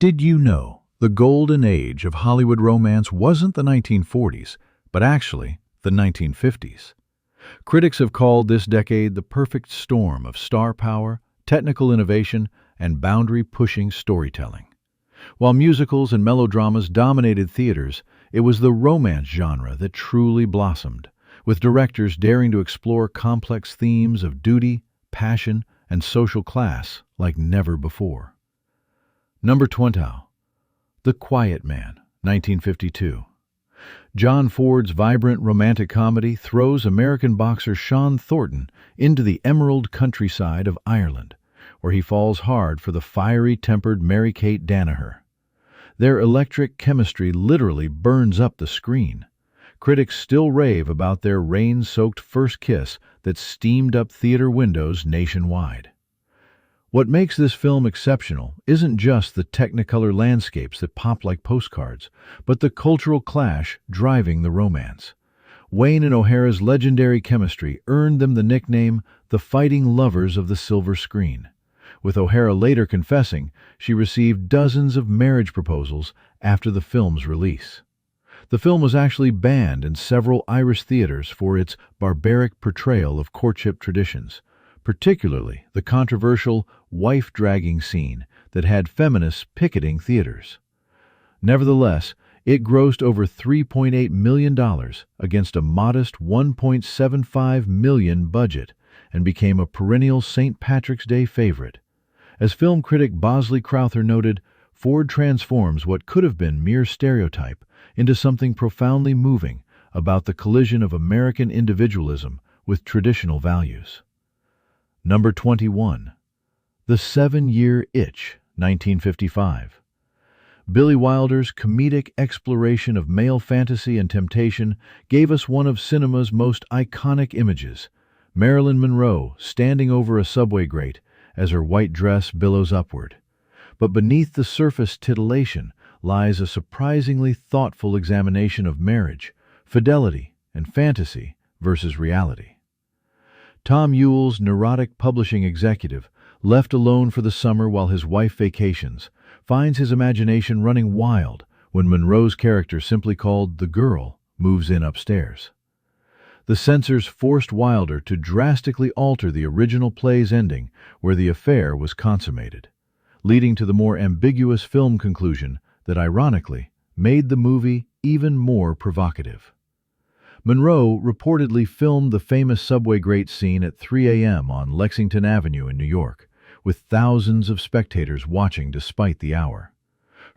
Did you know the golden age of Hollywood romance wasn't the 1940s, but actually the 1950s? Critics have called this decade the perfect storm of star power, technical innovation, and boundary-pushing storytelling. While musicals and melodramas dominated theaters, it was the romance genre that truly blossomed, with directors daring to explore complex themes of duty, passion, and social class like never before. Number 20. The Quiet Man, 1952. John Ford's vibrant romantic comedy throws American boxer Sean Thornton into the emerald countryside of Ireland, where he falls hard for the fiery-tempered Mary-Kate Danaher. Their electric chemistry literally burns up the screen. Critics still rave about their rain-soaked first kiss that steamed up theater windows nationwide. What makes this film exceptional isn't just the technicolor landscapes that pop like postcards, but the cultural clash driving the romance. Wayne and O'Hara's legendary chemistry earned them the nickname the Fighting Lovers of the Silver Screen, with O'Hara later confessing she received dozens of marriage proposals after the film's release. The film was actually banned in several Irish theaters for its barbaric portrayal of courtship traditions, particularly the controversial wife-dragging scene that had feminists picketing theaters. Nevertheless, it grossed over $3.8 million against a modest $1.75 million budget and became a perennial St. Patrick's Day favorite. As film critic Bosley Crowther noted, Ford transforms what could have been mere stereotype into something profoundly moving about the collision of American individualism with traditional values. Number 21. The 7-Year Itch, 1955. Billy Wilder's comedic exploration of male fantasy and temptation gave us one of cinema's most iconic images, Marilyn Monroe standing over a subway grate as her white dress billows upward. But beneath the surface titillation lies a surprisingly thoughtful examination of marriage, fidelity, and fantasy versus reality. Tom Ewell's neurotic publishing executive, left alone for the summer while his wife vacations, finds his imagination running wild when Monroe's character, simply called the Girl, moves in upstairs. The censors forced Wilder to drastically alter the original play's ending where the affair was consummated, leading to the more ambiguous film conclusion that, ironically, made the movie even more provocative. Monroe reportedly filmed the famous subway grate scene at 3 a.m. on Lexington Avenue in New York, with thousands of spectators watching despite the hour.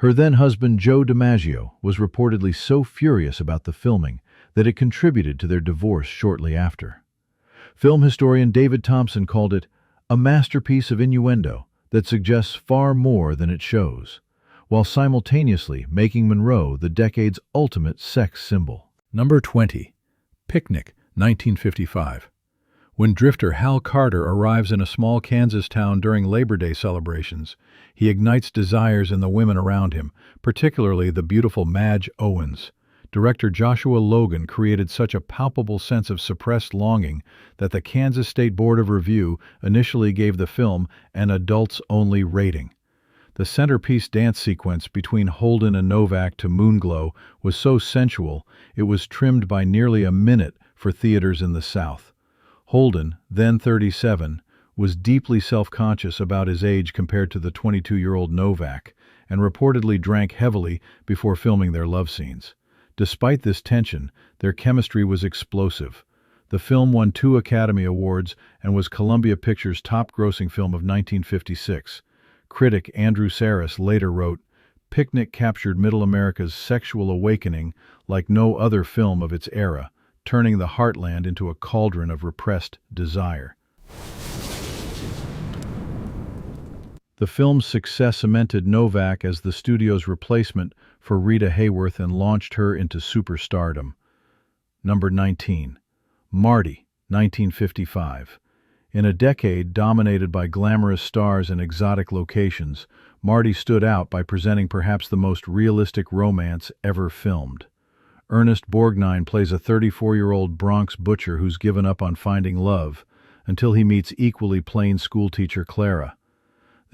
Her then-husband Joe DiMaggio was reportedly so furious about the filming that it contributed to their divorce shortly after. Film historian David Thompson called it a masterpiece of innuendo that suggests far more than it shows, while simultaneously making Monroe the decade's ultimate sex symbol. Number 20. Picnic, 1955. When drifter Hal Carter arrives in a small Kansas town during Labor Day celebrations, he ignites desires in the women around him, particularly the beautiful Madge Owens. Director Joshua Logan created such a palpable sense of suppressed longing that the Kansas State Board of Review initially gave the film an adults-only rating. The centerpiece dance sequence between Holden and Novak to Moonglow was so sensual it was trimmed by nearly a minute for theaters in the South. Holden, then 37, was deeply self-conscious about his age compared to the 22-year-old Novak, and reportedly drank heavily before filming their love scenes. Despite this tension, their chemistry was explosive. The film won 2 Academy Awards and was Columbia Pictures' top-grossing film of 1956. Critic Andrew Sarris later wrote, "Picnic captured Middle America's sexual awakening like no other film of its era, turning the heartland into a cauldron of repressed desire." The film's success cemented Novak as the studio's replacement for Rita Hayworth and launched her into superstardom. Number 19. Marty, 1955. In a decade dominated by glamorous stars and exotic locations, Marty stood out by presenting perhaps the most realistic romance ever filmed. Ernest Borgnine plays a 34-year-old Bronx butcher who's given up on finding love until he meets equally plain schoolteacher Clara.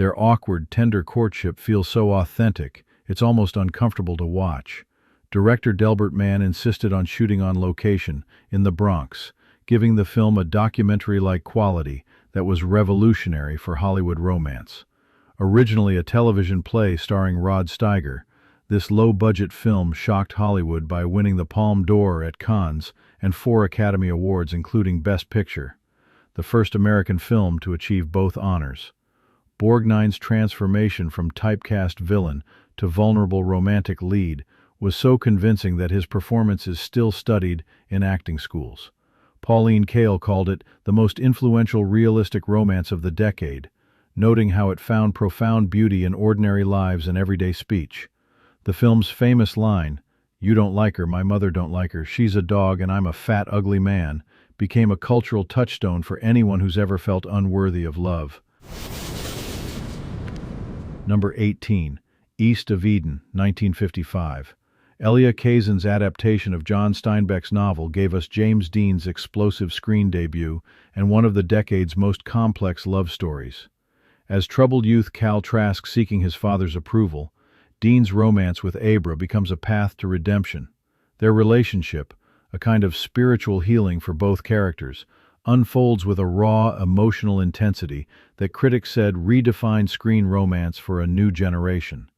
Their awkward, tender courtship feels so authentic, it's almost uncomfortable to watch. Director Delbert Mann insisted on shooting on location, in the Bronx, giving the film a documentary-like quality that was revolutionary for Hollywood romance. Originally a television play starring Rod Steiger, this low-budget film shocked Hollywood by winning the Palme d'Or at Cannes and 4 Academy Awards including Best Picture, the first American film to achieve both honors. Borgnine's transformation from typecast villain to vulnerable romantic lead was so convincing that his performance is still studied in acting schools. Pauline Kael called it the most influential realistic romance of the decade, noting how it found profound beauty in ordinary lives and everyday speech. The film's famous line, "You don't like her, my mother don't like her, she's a dog and I'm a fat, ugly man," became a cultural touchstone for anyone who's ever felt unworthy of love. Number 18. East of Eden, 1955. Elia Kazan's adaptation of John Steinbeck's novel gave us James Dean's explosive screen debut and one of the decade's most complex love stories. As troubled youth Cal Trask seeking his father's approval, Dean's romance with Abra becomes a path to redemption. Their relationship, a kind of spiritual healing for both characters, unfolds with a raw, emotional intensity that critics said redefined screen romance for a new generation.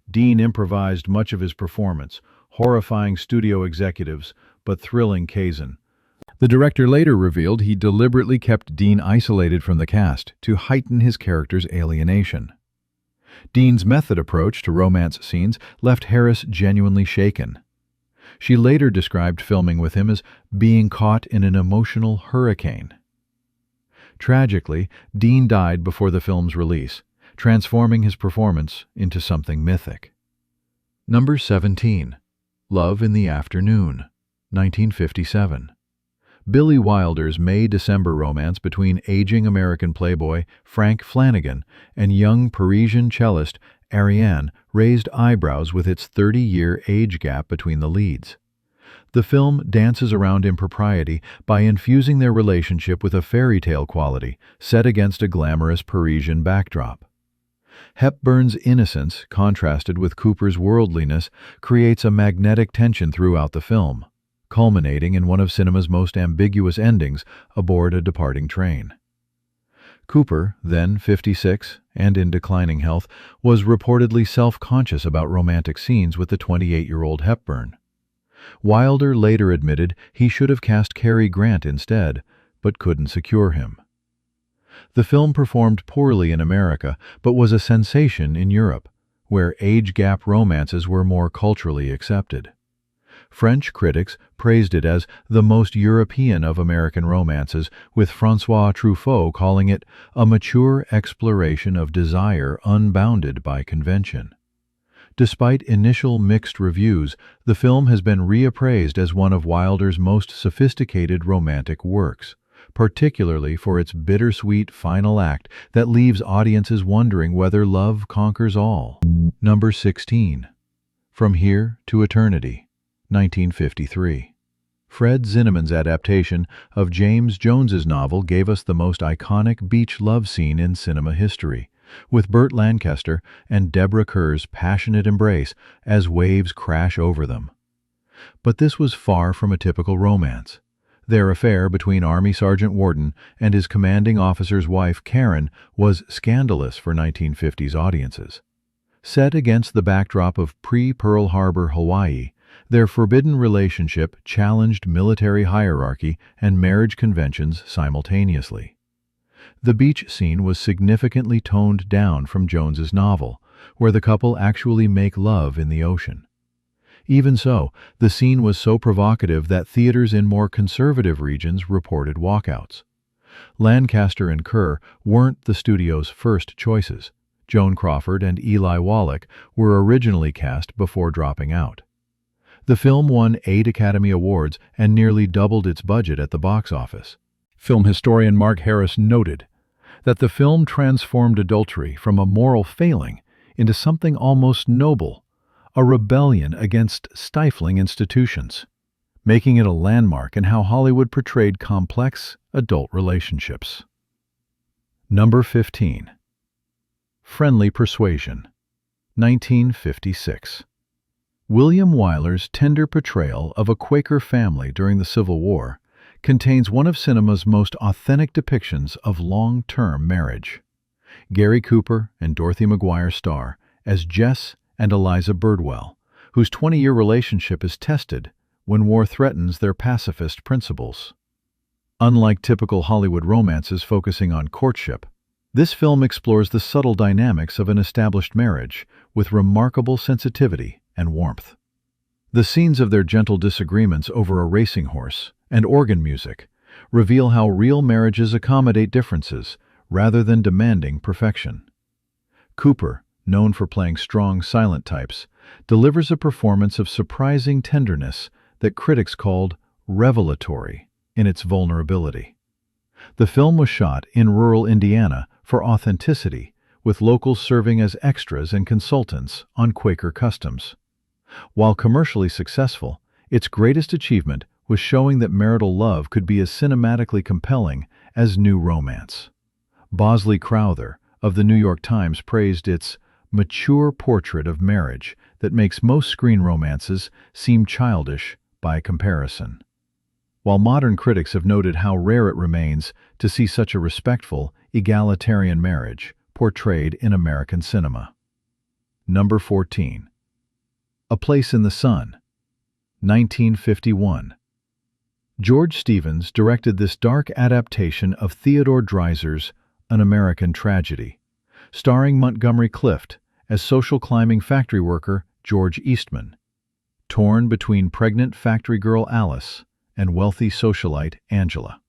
Dean improvised much of his performance, horrifying studio executives, but thrilling Kazan. The director later revealed he deliberately kept Dean isolated from the cast to heighten his character's alienation. Dean's method approach to romance scenes left Harris genuinely shaken. She later described filming with him as being caught in an emotional hurricane. Tragically, Dean died before the film's release, transforming his performance into something mythic. Number 17. Love in the Afternoon, 1957. Billy Wilder's May-December romance between aging American playboy Frank Flanagan and young Parisian cellist Ariane raised eyebrows with its 30-year age gap between the leads. The film dances around impropriety by infusing their relationship with a fairy tale quality set against a glamorous Parisian backdrop. Hepburn's innocence, contrasted with Cooper's worldliness, creates a magnetic tension throughout the film, culminating in one of cinema's most ambiguous endings aboard a departing train. Cooper, then 56 and in declining health, was reportedly self-conscious about romantic scenes with the 28-year-old Hepburn. Wilder later admitted he should have cast Cary Grant instead, but couldn't secure him. The film performed poorly in America, but was a sensation in Europe, where age-gap romances were more culturally accepted. French critics praised it as the most European of American romances, with François Truffaut calling it a mature exploration of desire unbounded by convention. Despite initial mixed reviews, the film has been reappraised as one of Wilder's most sophisticated romantic works, particularly for its bittersweet final act that leaves audiences wondering whether love conquers all. Number 16. From Here to Eternity, 1953. Fred Zinnemann's adaptation of James Jones's novel gave us the most iconic beach love scene in cinema history, with Burt Lancaster and Deborah Kerr's passionate embrace as waves crash over them. But this was far from a typical romance. Their affair between Army Sergeant Warden and his commanding officer's wife, Karen, was scandalous for 1950s audiences. Set against the backdrop of pre-Pearl Harbor Hawaii, their forbidden relationship challenged military hierarchy and marriage conventions simultaneously. The beach scene was significantly toned down from Jones's novel, where the couple actually make love in the ocean. Even so, the scene was so provocative that theaters in more conservative regions reported walkouts. Lancaster and Kerr weren't the studio's first choices. Joan Crawford and Eli Wallach were originally cast before dropping out. The film won 8 Academy Awards and nearly doubled its budget at the box office. Film historian Mark Harris noted that the film transformed adultery from a moral failing into something almost noble, a rebellion against stifling institutions, making it a landmark in how Hollywood portrayed complex adult relationships. Number 15. Friendly Persuasion, 1956. William Wyler's tender portrayal of a Quaker family during the Civil War contains one of cinema's most authentic depictions of long-term marriage. Gary Cooper and Dorothy McGuire star as Jess and Eliza Birdwell, whose 20-year relationship is tested when war threatens their pacifist principles. Unlike typical Hollywood romances focusing on courtship, this film explores the subtle dynamics of an established marriage with remarkable sensitivity and warmth. The scenes of their gentle disagreements over a racing horse and organ music reveal how real marriages accommodate differences rather than demanding perfection. Cooper, known for playing strong, silent types, delivers a performance of surprising tenderness that critics called revelatory in its vulnerability. The film was shot in rural Indiana for authenticity, with locals serving as extras and consultants on Quaker customs. While commercially successful, its greatest achievement was showing that marital love could be as cinematically compelling as new romance. Bosley Crowther of the New York Times praised its mature portrait of marriage that makes most screen romances seem childish by comparison. While modern critics have noted how rare it remains to see such a respectful, egalitarian marriage portrayed in American cinema. Number 14. A Place in the Sun, 1951. George Stevens directed this dark adaptation of Theodore Dreiser's An American Tragedy, starring Montgomery Clift as social climbing factory worker George Eastman. Torn between pregnant factory girl Alice and wealthy socialite Angela,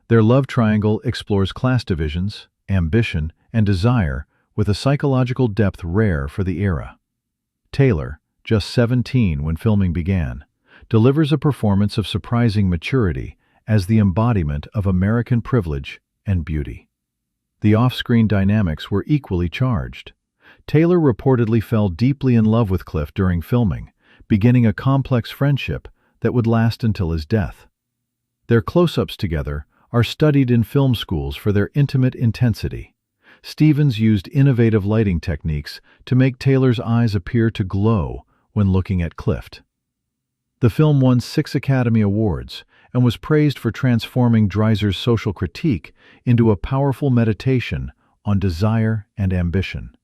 their love triangle explores class divisions, ambition, and desire with a psychological depth rare for the era. Taylor, just 17 when filming began, delivers a performance of surprising maturity as the embodiment of American privilege and beauty. The off-screen dynamics were equally charged. Taylor reportedly fell deeply in love with Clift during filming, beginning a complex friendship that would last until his death. Their close-ups together are studied in film schools for their intimate intensity. Stevens used innovative lighting techniques to make Taylor's eyes appear to glow when looking at Clift. The film won 6 Academy Awards and was praised for transforming Dreiser's social critique into a powerful meditation on desire and ambition.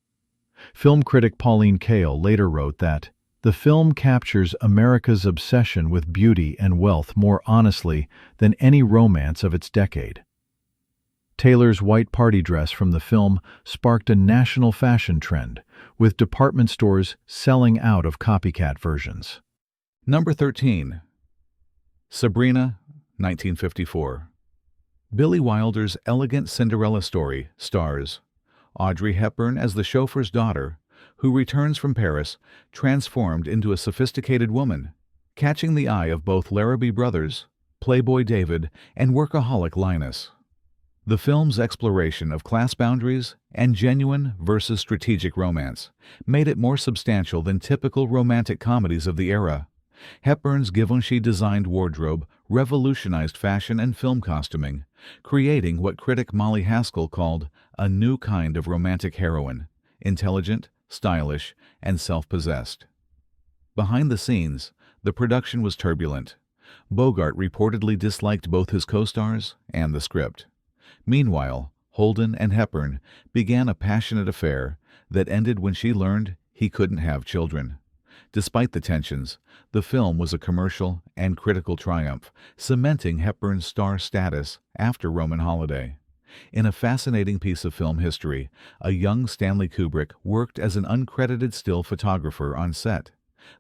Film critic Pauline Kael later wrote that the film captures America's obsession with beauty and wealth more honestly than any romance of its decade. Taylor's white party dress from the film sparked a national fashion trend, with department stores selling out of copycat versions. Number 13. Sabrina, 1954. Billy Wilder's elegant Cinderella story stars Audrey Hepburn as the chauffeur's daughter, who returns from Paris transformed into a sophisticated woman, catching the eye of both Larrabee brothers, Playboy David, and workaholic Linus. The film's exploration of class boundaries and genuine versus strategic romance made it more substantial than typical romantic comedies of the era. Hepburn's Givenchy-designed wardrobe revolutionized fashion and film costuming, creating what critic Molly Haskell called a new kind of romantic heroine, intelligent, stylish, and self-possessed. Behind the scenes, the production was turbulent. Bogart reportedly disliked both his co-stars and the script. Meanwhile, Holden and Hepburn began a passionate affair that ended when she learned he couldn't have children. Despite the tensions, the film was a commercial and critical triumph, cementing Hepburn's star status after Roman Holiday. In a fascinating piece of film history, a young Stanley Kubrick worked as an uncredited still photographer on set.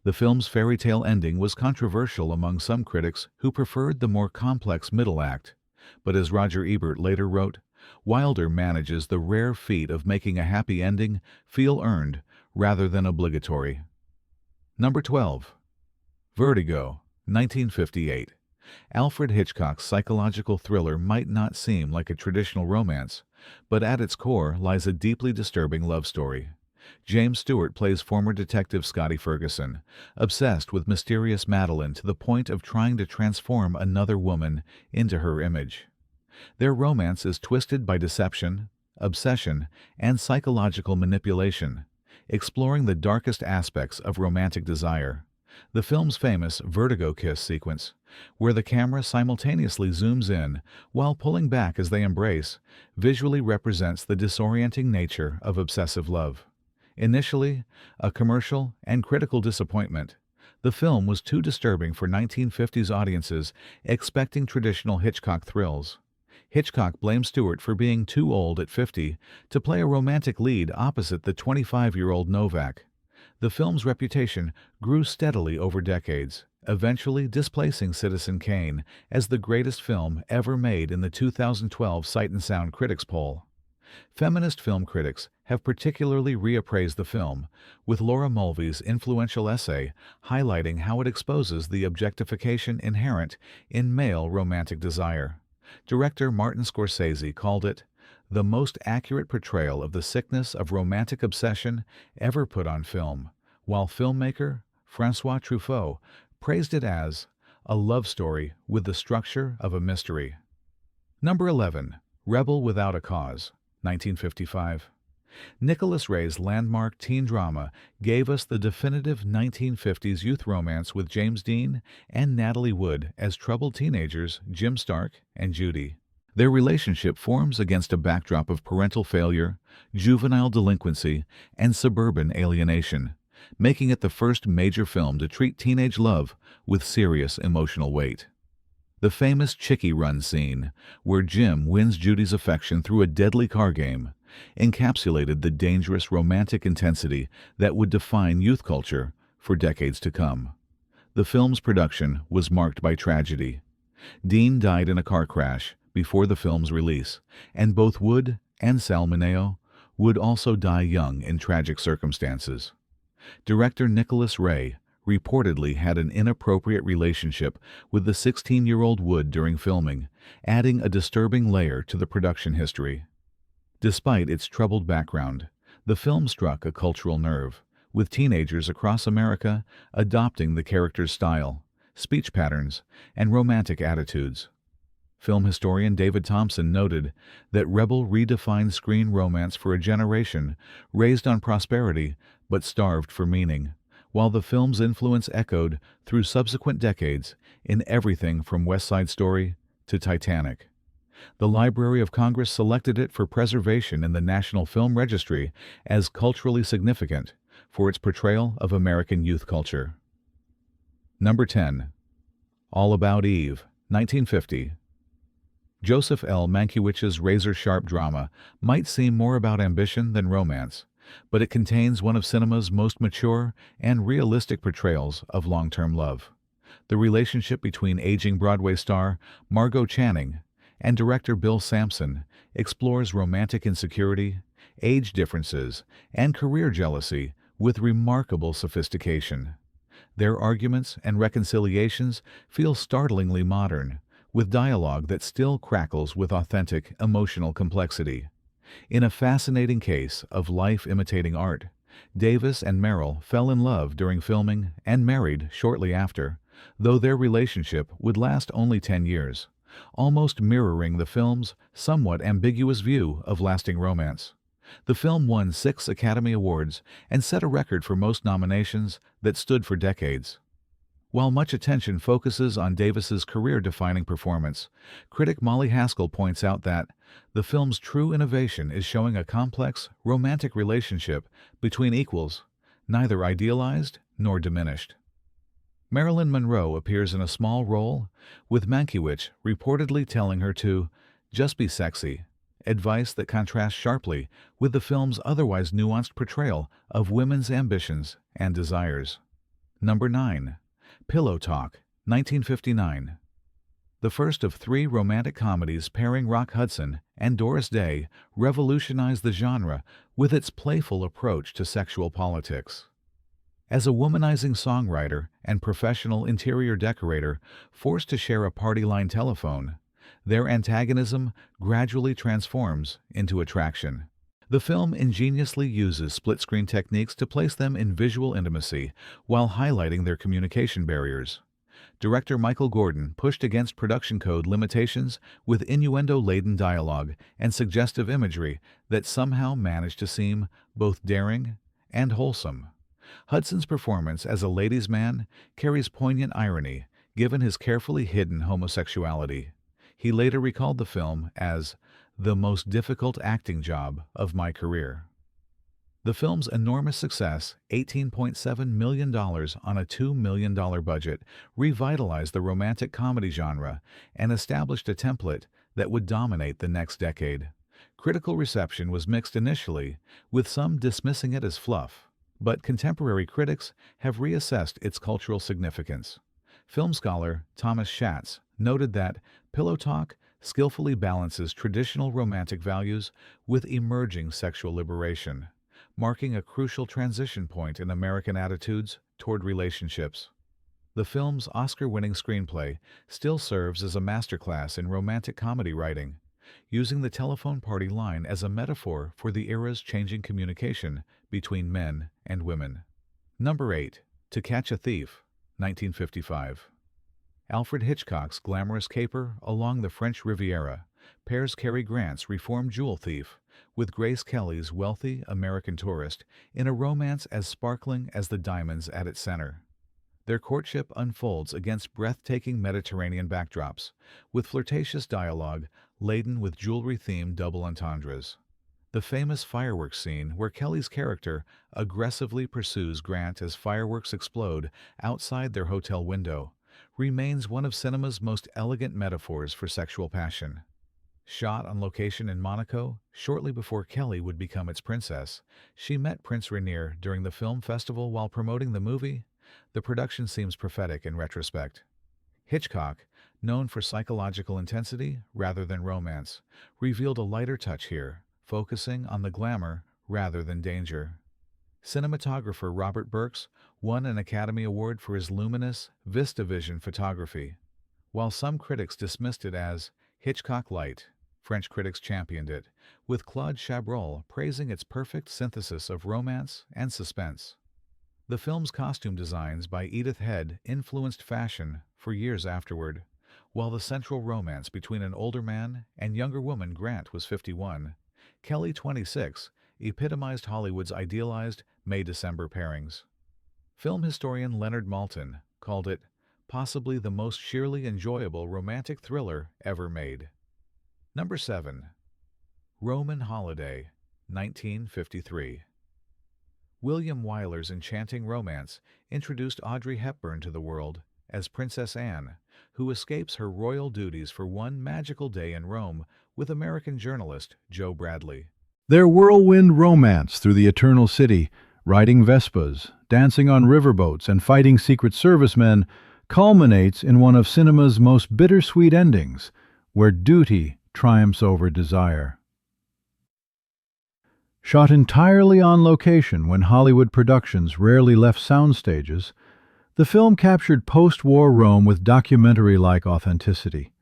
The film's fairy tale ending was controversial among some critics who preferred the more complex middle act. But as Roger Ebert later wrote, Wilder manages the rare feat of making a happy ending feel earned rather than obligatory. Number 12. Vertigo, 1958. Alfred Hitchcock's psychological thriller might not seem like a traditional romance, but at its core lies a deeply disturbing love story. James Stewart plays former detective Scotty Ferguson, obsessed with mysterious Madeline to the point of trying to transform another woman into her image. Their romance is twisted by deception, obsession, and psychological manipulation, exploring the darkest aspects of romantic desire. The film's famous vertigo kiss sequence, where the camera simultaneously zooms in while pulling back as they embrace, visually represents the disorienting nature of obsessive love. Initially, a commercial and critical disappointment, the film was too disturbing for 1950s audiences expecting traditional Hitchcock thrills. Hitchcock blamed Stewart for being too old at 50 to play a romantic lead opposite the 25-year-old Novak. The film's reputation grew steadily over decades, eventually displacing Citizen Kane as the greatest film ever made in the 2012 Sight and Sound Critics poll. Feminist film critics have particularly reappraised the film, with Laura Mulvey's influential essay highlighting how it exposes the objectification inherent in male romantic desire. Director Martin Scorsese called it the most accurate portrayal of the sickness of romantic obsession ever put on film, while filmmaker François Truffaut praised it as a love story with the structure of a mystery. Number 11. Rebel Without a Cause, 1955. Nicholas Ray's landmark teen drama gave us the definitive 1950s youth romance with James Dean and Natalie Wood as troubled teenagers Jim Stark and Judy. Their relationship forms against a backdrop of parental failure, juvenile delinquency, and suburban alienation, making it the first major film to treat teenage love with serious emotional weight. The famous Chickie Run scene, where Jim wins Judy's affection through a deadly car game, encapsulated the dangerous romantic intensity that would define youth culture for decades to come. The film's production was marked by tragedy. Dean died in a car crash before the film's release, and both Wood and Sal Mineo would also die young in tragic circumstances. Director Nicholas Ray reportedly had an inappropriate relationship with the 16-year-old Wood during filming, adding a disturbing layer to the production history. Despite its troubled background, the film struck a cultural nerve, with teenagers across America adopting the character's style, speech patterns, and romantic attitudes. Film historian David Thompson noted that Rebel redefined screen romance for a generation raised on prosperity but starved for meaning, while the film's influence echoed through subsequent decades in everything from West Side Story to Titanic. The Library of Congress selected it for preservation in the National Film Registry as culturally significant for its portrayal of American youth culture. Number 10. All About Eve, 1950. Joseph L. Mankiewicz's razor-sharp drama might seem more about ambition than romance, but it contains one of cinema's most mature and realistic portrayals of long-term love. The relationship between aging Broadway star Margot Channing and director Bill Sampson explores romantic insecurity, age differences, and career jealousy with remarkable sophistication. Their arguments and reconciliations feel startlingly modern, with dialogue that still crackles with authentic emotional complexity. In a fascinating case of life imitating art, Davis and Merrill fell in love during filming and married shortly after, though their relationship would last only 10 years, almost mirroring the film's somewhat ambiguous view of lasting romance. The film won 6 Academy Awards and set a record for most nominations that stood for decades. While much attention focuses on Davis's career-defining performance, critic Molly Haskell points out that the film's true innovation is showing a complex, romantic relationship between equals, neither idealized nor diminished. Marilyn Monroe appears in a small role, with Mankiewicz reportedly telling her to "just be sexy," advice that contrasts sharply with the film's otherwise nuanced portrayal of women's ambitions and desires. Number 9. Pillow Talk, 1959. The first of 3 romantic comedies pairing Rock Hudson and Doris Day revolutionized the genre with its playful approach to sexual politics. As a womanizing songwriter and professional interior decorator forced to share a party-line telephone, their antagonism gradually transforms into attraction. The film ingeniously uses split-screen techniques to place them in visual intimacy while highlighting their communication barriers. Director Michael Gordon pushed against production code limitations with innuendo-laden dialogue and suggestive imagery that somehow managed to seem both daring and wholesome. Hudson's performance as a ladies' man carries poignant irony, given his carefully hidden homosexuality. He later recalled the film as the most difficult acting job of my career. The film's enormous success, $18.7 million on a $2 million budget, revitalized the romantic comedy genre and established a template that would dominate the next decade. Critical reception was mixed initially, with some dismissing it as fluff, but contemporary critics have reassessed its cultural significance. Film scholar Thomas Schatz noted that Pillow Talk skillfully balances traditional romantic values with emerging sexual liberation, marking a crucial transition point in American attitudes toward relationships. The film's Oscar-winning screenplay still serves as a masterclass in romantic comedy writing, using the telephone party line as a metaphor for the era's changing communication between men and women. Number 8. To Catch a Thief, 1955. Alfred Hitchcock's glamorous caper along the French Riviera pairs Cary Grant's reformed jewel thief with Grace Kelly's wealthy American tourist in a romance as sparkling as the diamonds at its center. Their courtship unfolds against breathtaking Mediterranean backdrops, with flirtatious dialogue laden with jewelry-themed double entendres. The famous fireworks scene where Kelly's character aggressively pursues Grant as fireworks explode outside their hotel window remains one of cinema's most elegant metaphors for sexual passion. Shot on location in Monaco, shortly before Kelly would become its princess, she met Prince Rainier during the film festival while promoting the movie. The production seems prophetic in retrospect. Hitchcock, known for psychological intensity rather than romance, revealed a lighter touch here, focusing on the glamour rather than danger. Cinematographer Robert Burks won an Academy Award for his luminous VistaVision photography. While some critics dismissed it as Hitchcock light, French critics championed it, with Claude Chabrol praising its perfect synthesis of romance and suspense. The film's costume designs by Edith Head influenced fashion for years afterward. While the central romance between an older man and younger woman, Grant was 51, Kelly 26, epitomized Hollywood's idealized May-December pairings. Film historian Leonard Maltin called it possibly the most sheerly enjoyable romantic thriller ever made. Number 7. Roman Holiday, 1953. William Wyler's enchanting romance introduced Audrey Hepburn to the world as Princess Anne, who escapes her royal duties for one magical day in Rome with American journalist Joe Bradley. Their whirlwind romance through the Eternal City, riding Vespas, dancing on riverboats, and fighting Secret Service men culminates in one of cinema's most bittersweet endings, where duty triumphs over desire. Shot entirely on location when Hollywood productions rarely left sound stages, the film captured post-war Rome with documentary-like authenticity.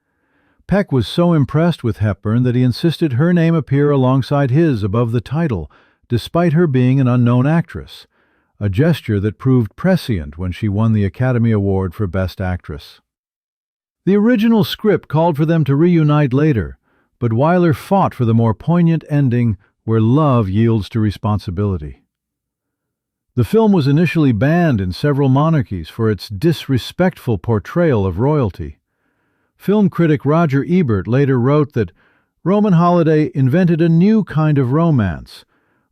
Peck was so impressed with Hepburn that he insisted her name appear alongside his above the title, despite her being an unknown actress, a gesture that proved prescient when she won the Academy Award for Best Actress. The original script called for them to reunite later, but Wyler fought for the more poignant ending where love yields to responsibility. The film was initially banned in several monarchies for its disrespectful portrayal of royalty. Film critic Roger Ebert later wrote that Roman Holiday invented a new kind of romance,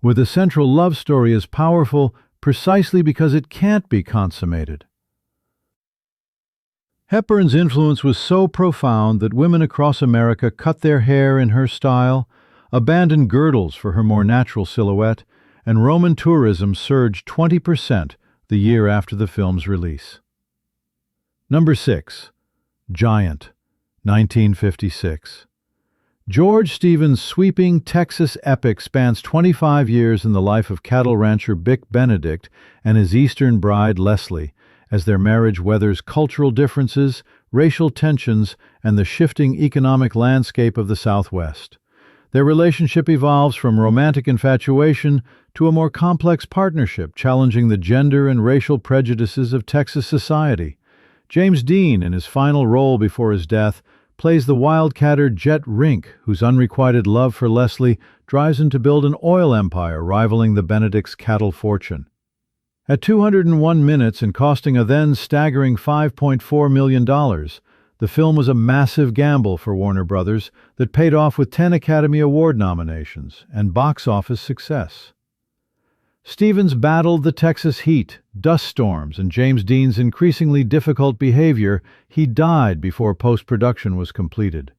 with a central love story as powerful precisely because it can't be consummated. Hepburn's influence was so profound that women across America cut their hair in her style, abandoned girdles for her more natural silhouette, and Roman tourism surged 20% the year after the film's release. Number 6. Giant, 1956. George Stevens' sweeping Texas epic spans 25 years in the life of cattle rancher Bick Benedict and his Eastern bride Leslie, as their marriage weathers cultural differences, racial tensions, and the shifting economic landscape of the Southwest. Their relationship evolves from romantic infatuation to a more complex partnership challenging the gender and racial prejudices of Texas society. James Dean, in his final role before his death, plays the wildcatter Jet Rink, whose unrequited love for Leslie drives him to build an oil empire rivaling the Benedict's cattle fortune. At 201 minutes and costing a then staggering $5.4 million, the film was a massive gamble for Warner Brothers that paid off with 10 Academy Award nominations and box office success. Stevens battled the Texas heat, dust storms, and James Dean's increasingly difficult behavior. He died before post-production was completed.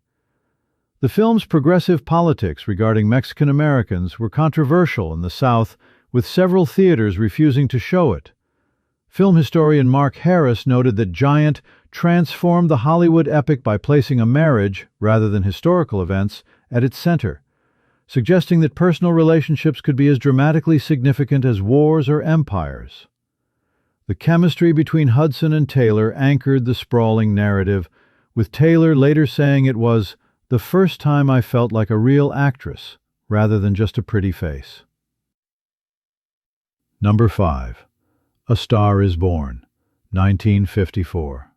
The film's progressive politics regarding Mexican Americans were controversial in the South, with several theaters refusing to show it. Film historian Mark Harris noted that Giant transformed the Hollywood epic by placing a marriage, rather than historical events, at its center, suggesting that personal relationships could be as dramatically significant as wars or empires. The chemistry between Hudson and Taylor anchored the sprawling narrative, with Taylor later saying it was the first time I felt like a real actress, rather than just a pretty face. Number 5. A Star is Born, 1954.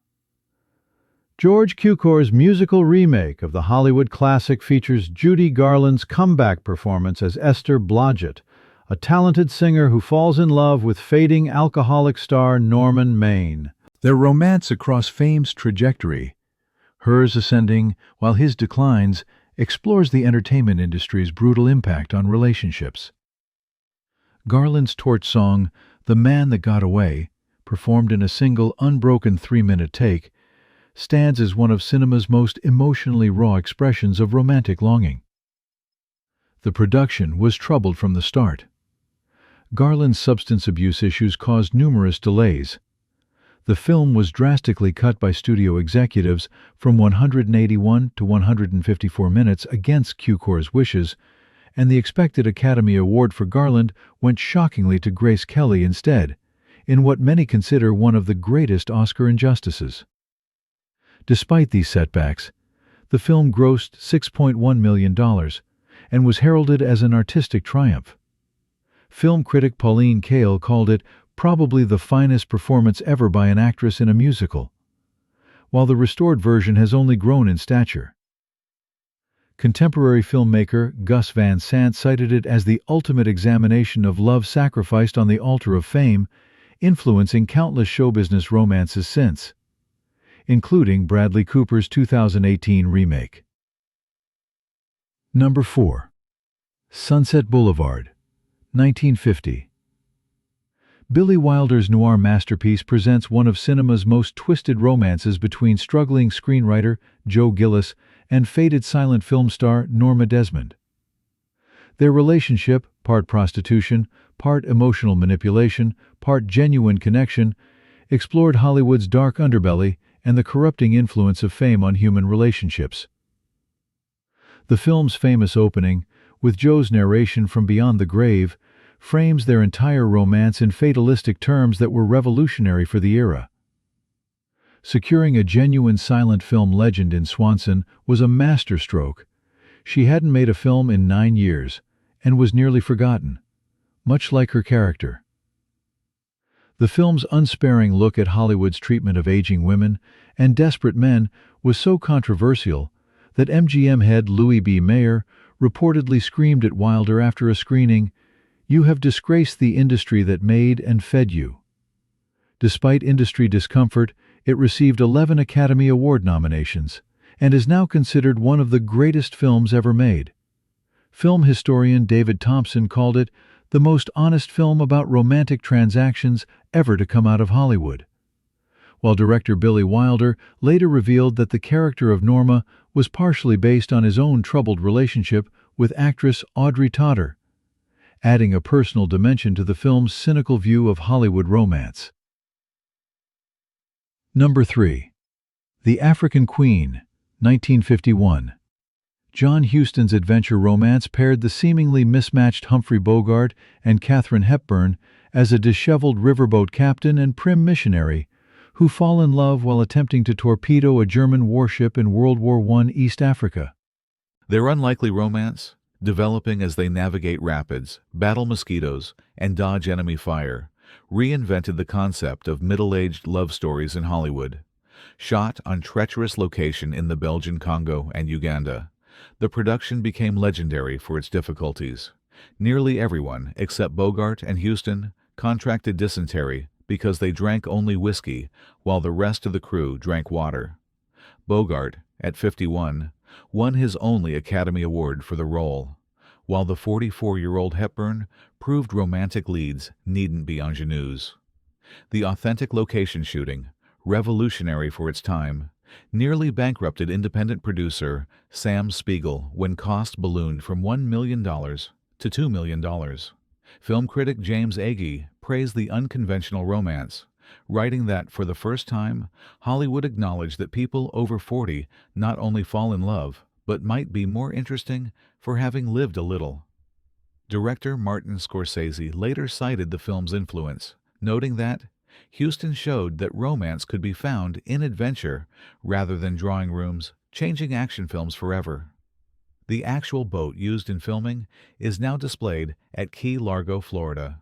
George Cukor's musical remake of the Hollywood classic features Judy Garland's comeback performance as Esther Blodgett, a talented singer who falls in love with fading alcoholic star Norman Maine. Their romance across fame's trajectory, hers ascending while his declines, explores the entertainment industry's brutal impact on relationships. Garland's torch song, The Man That Got Away, performed in a single unbroken 3-minute take, stands as one of cinema's most emotionally raw expressions of romantic longing. The production was troubled from the start. Garland's substance abuse issues caused numerous delays. The film was drastically cut by studio executives from 181 to 154 minutes against Cukor's wishes, and the expected Academy Award for Garland went shockingly to Grace Kelly instead, in what many consider one of the greatest Oscar injustices. Despite these setbacks, the film grossed $6.1 million and was heralded as an artistic triumph. Film critic Pauline Kael called it probably the finest performance ever by an actress in a musical, while the restored version has only grown in stature. Contemporary filmmaker Gus Van Sant cited it as the ultimate examination of love sacrificed on the altar of fame, influencing countless show business romances since, including Bradley Cooper's 2018 remake. Number 4. Sunset Boulevard, 1950. Billy Wilder's noir masterpiece presents one of cinema's most twisted romances between struggling screenwriter Joe Gillis and faded silent film star Norma Desmond. Their relationship, part prostitution, part emotional manipulation, part genuine connection, explored Hollywood's dark underbelly and the corrupting influence of fame on human relationships. The film's famous opening, with Joe's narration from beyond the grave, frames their entire romance in fatalistic terms that were revolutionary for the era. Securing a genuine silent film legend in Swanson was a masterstroke. She hadn't made a film in 9 years and was nearly forgotten, much like her character. The film's unsparing look at Hollywood's treatment of aging women and desperate men was so controversial that MGM head Louis B. Mayer reportedly screamed at Wilder after a screening, "You have disgraced the industry that made and fed you." Despite industry discomfort, it received 11 Academy Award nominations and is now considered one of the greatest films ever made. Film historian David Thompson called it the most honest film about romantic transactions ever to come out of Hollywood, while director Billy Wilder later revealed that the character of Norma was partially based on his own troubled relationship with actress Audrey Totter, adding a personal dimension to the film's cynical view of Hollywood romance. Number 3. The African Queen, 1951. John Huston's adventure romance paired the seemingly mismatched Humphrey Bogart and Katharine Hepburn as a disheveled riverboat captain and prim missionary who fall in love while attempting to torpedo a German warship in World War I East Africa. Their unlikely romance, developing as they navigate rapids, battle mosquitoes, and dodge enemy fire, reinvented the concept of middle-aged love stories in Hollywood. Shot on treacherous location in the Belgian Congo and Uganda, the production became legendary for its difficulties. Nearly everyone, except Bogart and Houston, contracted dysentery because they drank only whiskey, while the rest of the crew drank water. Bogart, at 51, won his only Academy Award for the role, while the 44-year-old Hepburn proved romantic leads needn't be ingenues. The authentic location shooting, revolutionary for its time, nearly bankrupted independent producer Sam Spiegel when cost ballooned from $1 million to $2 million. Film critic James Agee praised the unconventional romance, writing that for the first time, Hollywood acknowledged that people over 40 not only fall in love, but might be more interesting for having lived a little. Director Martin Scorsese later cited the film's influence, noting that Houston showed that romance could be found in adventure rather than drawing rooms, changing action films forever. The actual boat used in filming is now displayed at Key Largo, Florida,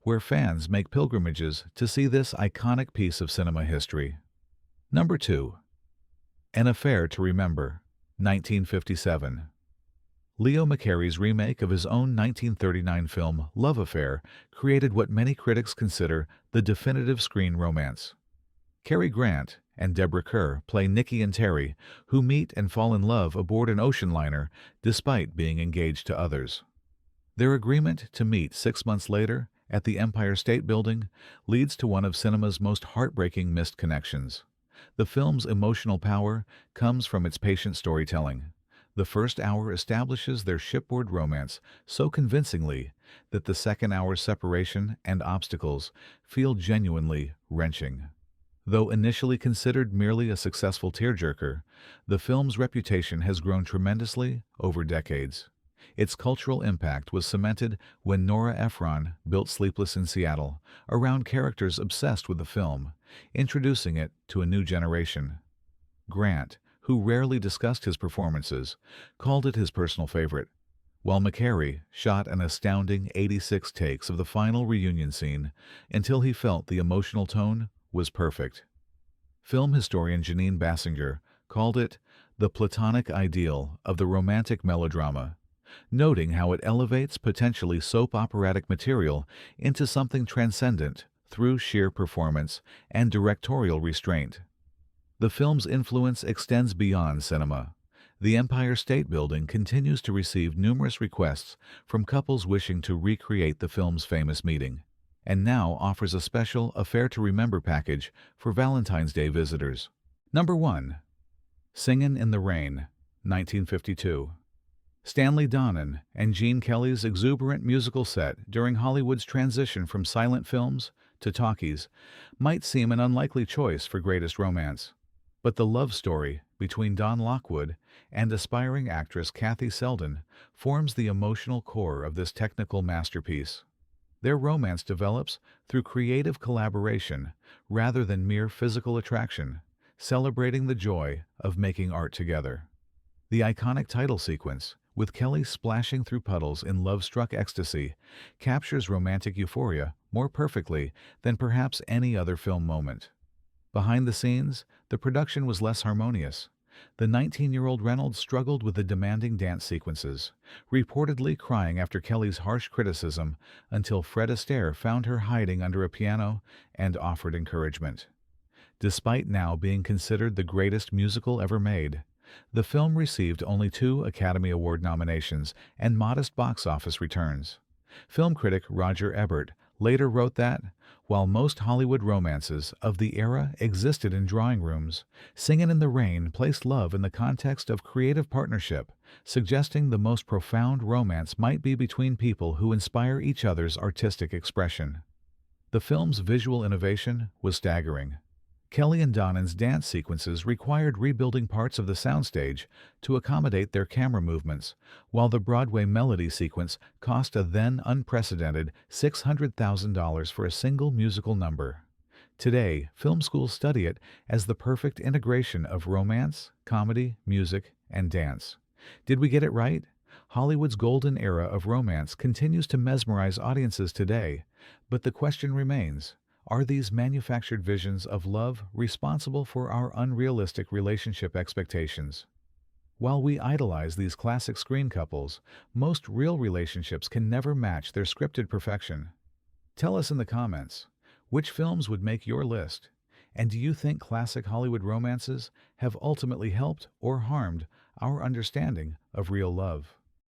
where fans make pilgrimages to see this iconic piece of cinema history. Number 2. An Affair to Remember, 1957. Leo McCarey's remake of his own 1939 film Love Affair created what many critics consider the definitive screen romance. Cary Grant and Deborah Kerr play Nikki and Terry, who meet and fall in love aboard an ocean liner despite being engaged to others. Their agreement to meet 6 months later at the Empire State Building leads to one of cinema's most heartbreaking missed connections. The film's emotional power comes from its patient storytelling. The first hour establishes their shipboard romance so convincingly that the second hour's separation and obstacles feel genuinely wrenching. Though initially considered merely a successful tearjerker, the film's reputation has grown tremendously over decades. Its cultural impact was cemented when Nora Ephron built Sleepless in Seattle around characters obsessed with the film, introducing it to a new generation. Grant, who rarely discussed his performances, called it his personal favorite, while McCarey shot an astounding 86 takes of the final reunion scene until he felt the emotional tone was perfect. Film historian Janine Bassinger called it the platonic ideal of the romantic melodrama, noting how it elevates potentially soap operatic material into something transcendent through sheer performance and directorial restraint. The film's influence extends beyond cinema. The Empire State Building continues to receive numerous requests from couples wishing to recreate the film's famous meeting, and now offers a special Affair to Remember package for Valentine's Day visitors. Number 1. Singin' in the Rain, 1952. Stanley Donen and Gene Kelly's exuberant musical set during Hollywood's transition from silent films to talkies might seem an unlikely choice for greatest romance. But the love story between Don Lockwood and aspiring actress Kathy Selden forms the emotional core of this technical masterpiece. Their romance develops through creative collaboration rather than mere physical attraction, celebrating the joy of making art together. The iconic title sequence, with Kelly splashing through puddles in love-struck ecstasy, captures romantic euphoria more perfectly than perhaps any other film moment. Behind the scenes, the production was less harmonious. The 19-year-old Reynolds struggled with the demanding dance sequences, reportedly crying after Kelly's harsh criticism until Fred Astaire found her hiding under a piano and offered encouragement. Despite now being considered the greatest musical ever made, the film received only 2 Academy Award nominations and modest box office returns. Film critic Roger Ebert later wrote that, while most Hollywood romances of the era existed in drawing rooms, Singin' in the Rain placed love in the context of creative partnership, suggesting the most profound romance might be between people who inspire each other's artistic expression. The film's visual innovation was staggering. Kelly and Donen's dance sequences required rebuilding parts of the soundstage to accommodate their camera movements, while the Broadway melody sequence cost a then unprecedented $600,000 for a single musical number. Today, film schools study it as the perfect integration of romance, comedy, music, and dance. Did we get it right? Hollywood's golden era of romance continues to mesmerize audiences today, but the question remains, Are these manufactured visions of love responsible for our unrealistic relationship expectations? While we idolize these classic screen couples, most real relationships can never match their scripted perfection. Tell us in the comments, which films would make your list? And do you think classic Hollywood romances have ultimately helped or harmed our understanding of real love?